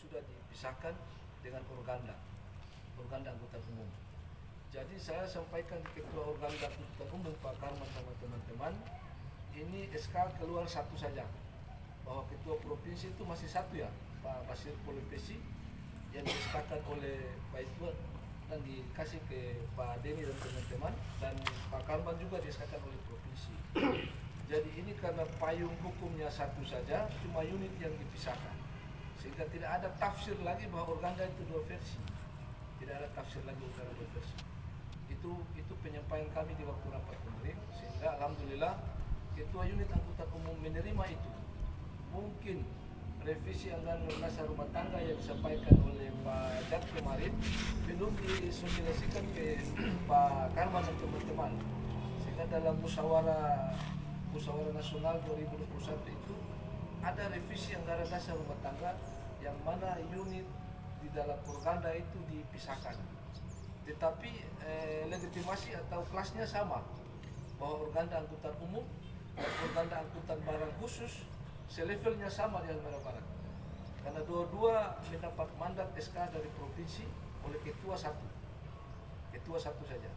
sudah dipisahkan dengan organda angkutan umum. Jadi saya sampaikan ke Ketua Organda Angkutan Umum Pak Karman sama teman-teman, ini SK keluar satu saja, bahwa Ketua Provinsi itu masih satu ya, Pak Basir Polipesi, yang disepakkan oleh Pak Iqbal dan dikasih ke Pak Denny dan teman-teman, dan Pak Karman juga disepakkan oleh Provinsi. Jadi ini karena payung hukumnya satu saja, cuma unit yang dipisahkan, sehingga tidak ada tafsir lagi bahwa organda itu dua versi. Tidak ada tafsir lagi organda dua versi. Itu penyampaian kami di waktu rapat kemarin, sehingga alhamdulillah Ketua Unit Angkutan Umum menerima itu. Mungkin revisi anggaran lunas rumah tangga yang disampaikan oleh Pak Jak kemarin belum disosialisasikan ke Pak Karman dan teman-teman, sehingga dalam musyawarah nasional 2021 itu ada revisi anggaran dasar rumah tangga yang mana unit di dalam organda itu dipisahkan, tetapi legitimasi atau kelasnya sama, bahwa organda angkutan umum dan organda angkutan barang khusus selevelnya sama di Halmahera Barat, karena dua-dua mendapat mandat SK dari provinsi oleh ketua satu saja,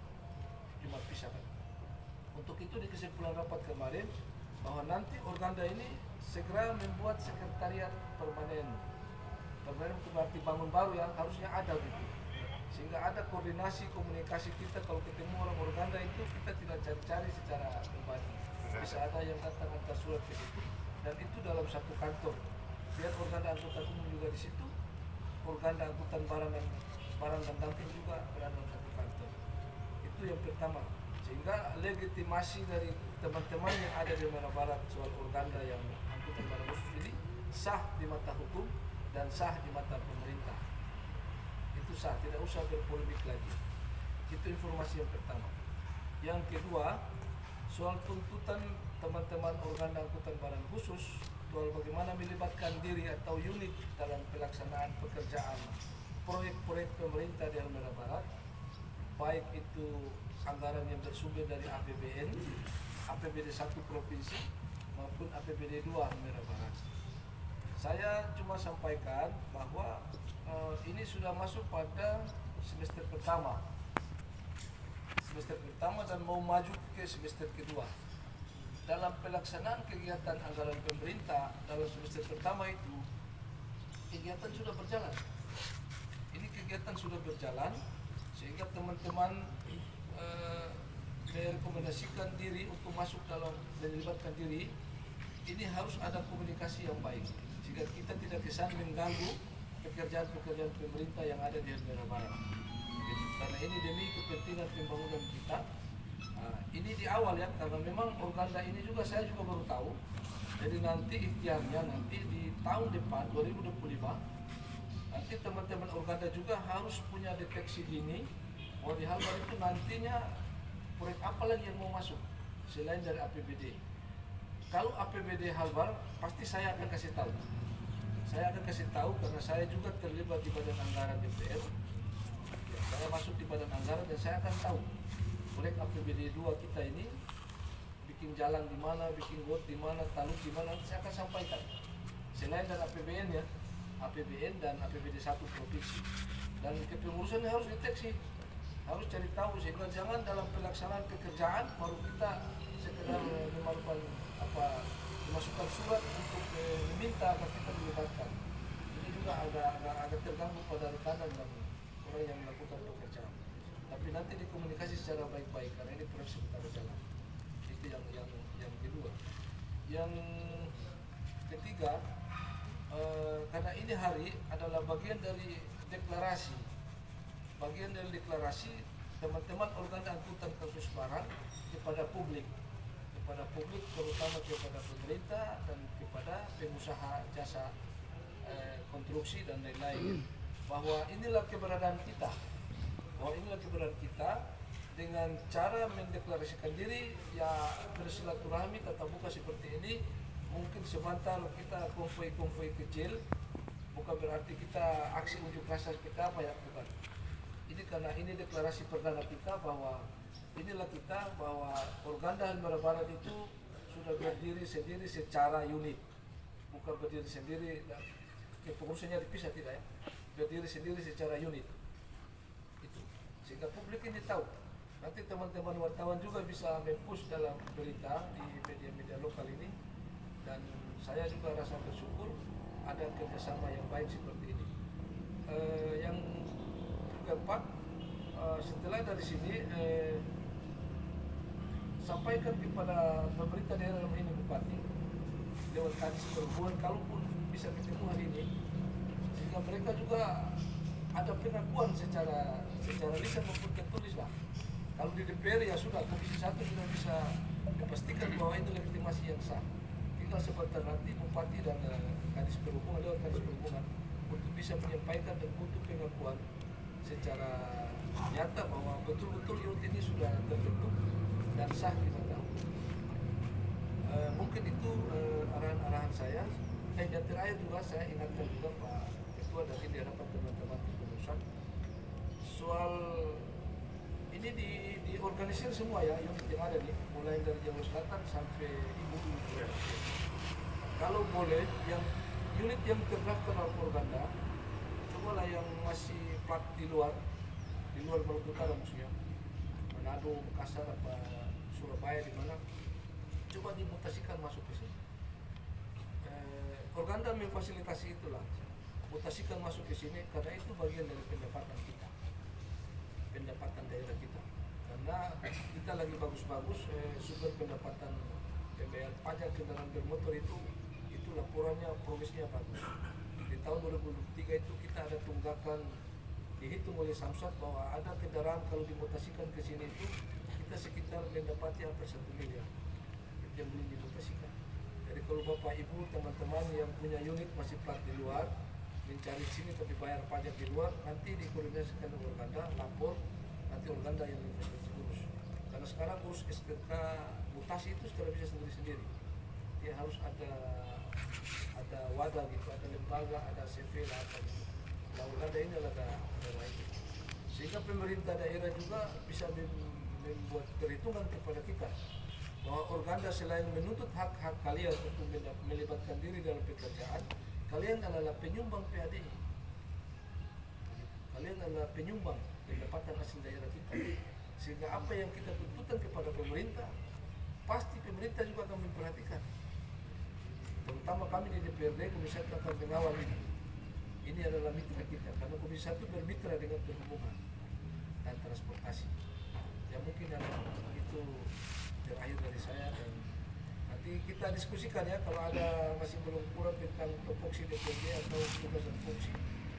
cuma pisahkan. Untuk itu di kesimpulan rapat kemarin bahwa nanti organda ini segera membuat sekretariat permanen itu berarti bangun baru yang harusnya ada gitu, sehingga ada koordinasi komunikasi kita. Kalau ketemu orang organda itu kita tidak cari-cari secara pribadi, bisa ada yang datang antar surat ke situ, dan itu dalam satu kantor. Biar organda angkutan umum juga di situ, organda angkutan barang dan damping juga berada dalam satu kantor. Itu yang pertama, sehingga legitimasi dari teman-teman yang ada di Halmahera Barat soal organda yang angkutan barang khusus ini sah di mata hukum dan sah di mata pemerintah. Itu sah, tidak usah berpolemik lagi. Itu informasi yang pertama. Yang kedua, soal tuntutan teman-teman organda angkutan barang khusus soal bagaimana melibatkan diri atau unit dalam pelaksanaan pekerjaan proyek-proyek pemerintah di Halmahera Barat, baik itu anggaran yang bersumber dari APBN, APBD 1 provinsi maupun APBD 2 Halmahera Barat. Saya cuma sampaikan bahwa ini sudah masuk pada semester pertama dan mau maju ke semester kedua. Dalam pelaksanaan kegiatan anggaran pemerintah dalam semester pertama itu, kegiatan sudah berjalan. Ini kegiatan sudah berjalan sehingga teman-teman merekomendasikan diri untuk masuk dalam melibatkan diri. Ini harus ada komunikasi yang baik, sehingga kita tidak kesan mengganggu pekerjaan-pekerjaan pemerintah yang ada di Halmahera Barat. Karena ini demi kepentingan pembangunan kita. Ini di awal ya, karena memang organda ini juga saya juga baru tahu. Jadi nanti ikhtiarnya nanti di tahun depan 2025 nanti teman-teman organda juga harus punya deteksi dini bahwa di Halbar itu nantinya proyek apa lagi yang mau masuk selain dari APBD. Kalau APBD Halbar pasti saya akan kasih tahu. Saya akan kasih tahu karena saya juga terlibat di Badan Anggaran DPR. Ya, saya masuk di Badan Anggaran dan saya akan tahu proyek APBD 2 kita ini bikin jalan di mana, bikin got di mana, taluk di mana, saya akan sampaikan. Selain dari APBN ya, APBN dan APBD 1 provinsi. Dan kepengurusannya harus deteksi, harus cari tahu, sehingga jangan dalam pelaksanaan pekerjaan baru kita sekedar memasukkan surat untuk meminta agar kita dilibatkan. Ini juga agak terganggu pada rekanan dan orang yang melakukan pekerjaan. Tapi nanti dikomunikasi secara baik-baik karena ini proyek sebentar berjalan. Itu yang kedua. Yang ketiga, karena ini hari adalah bagian dari deklarasi. Teman-teman organda angkutan khusus barang kepada publik terutama kepada pemerintah dan kepada pengusaha jasa konstruksi dan lain-lain, bahwa inilah keberadaan kita dengan cara mendeklarasikan diri ya, bersilaturahmi tatap muka seperti ini. Mungkin sebentar kita konvoi kecil, bukan berarti kita aksi unjuk rasa seperti apa ya, bukan. Ini karena ini deklarasi perdana kita bahwa inilah kita, bahwa organda Halmahera Barat itu sudah berdiri sendiri secara unit, bukan berdiri sendiri kepengurusannya dipisah tidak ya, berdiri sendiri secara unit itu, sehingga publik ini tahu. Nanti teman-teman wartawan juga bisa mempush dalam berita di media-media lokal ini, dan saya juga rasa bersyukur ada kerjasama yang baik seperti ini. Yang keempat, setelah dari sini sampaikan kepada pemerintah daerah ini, bupati lewat kadis perhubungan, kalaupun bisa ketemu hari ini, sehingga mereka juga ada pengakuan secara lisan maupun tertulis lah. Kalau di DPR ya sudah, Komisi 1 sudah bisa dipastikan bahwa itu legitimasi yang sah. Tinggal sebentar nanti bupati dan kadis perhubungan lewat kadis perhubungan untuk bisa menyampaikan dan butuh pengakuan secara nyata bahwa betul-betul unit ini sudah terbentuk dan sah di mata hukum. Mungkin itu arahan-arahan saya. Dan terakhir juga saya ingatkan juga Pak Ketua dan di hadapan teman-teman kepengurusan, soal ini diorganisir semua ya unit yang ada nih, mulai dari Jawa Selatan sampai Ibu. Kalau boleh yang unit yang terdaftar dalam Organda, cobalah yang masih plat di luar Maluku Utara, maksudnya Manado, Makassar, apa Surabaya, di mana, coba dimutasikan masuk ke sini. Organda memfasilitasi itulah, mutasikan masuk ke sini karena itu bagian dari pendapatan kita, pendapatan daerah kita. Karena kita lagi bagus-bagus, sumber pendapatan pembayar pajak kendaraan bermotor itu laporannya progresnya bagus. Di tahun 2023 itu kita ada tunggakan, dihitung oleh Samsat bahwa ada kendaraan kalau dimutasikan ke sini itu kita sekitar mendapati hampir 1 miliar yang belum dimutasikan. Jadi kalau Bapak Ibu teman-teman yang punya unit masih plat di luar, mencari sini tapi bayar pajak di luar, nanti dikoordinasikan dengan Organda, lapor, nanti Organda yang investasi urus. Karena sekarang urus SKK mutasi itu sudah bisa sendiri-sendiri. Dia harus ada wadah gitu, ada lembaga, ada CV lah, apa gitu. Nah, Organda ini ada lain. Sehingga pemerintah daerah juga bisa membuat perhitungan kepada kita bahwa Organda selain menuntut hak-hak kalian untuk melibatkan diri dalam pekerjaan, kalian adalah penyumbang PAD. Kalian adalah penyumbang pendapatan hasil daerah kita. Sehingga apa yang kita tuntutkan kepada pemerintah, pasti pemerintah juga akan memperhatikan. Terutama kami di DPRD, Komisi 1 akan mengawal ini. Ini adalah mitra kita, karena Komisi 1 bermitra dengan perhubungan dan transportasi. Ya mungkin itu terakhir dari saya, dan nanti kita diskusikan ya kalau ada masih belum kurang tentang topoksi DPRD atau tugas dan fungsi.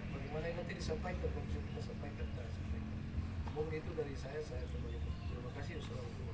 Bagaimana nanti disampaikan, kalau bisa kita sampaikan, kita sampaikan. Mungkin itu dari saya kembali. Terima kasih. Assalamualaikum.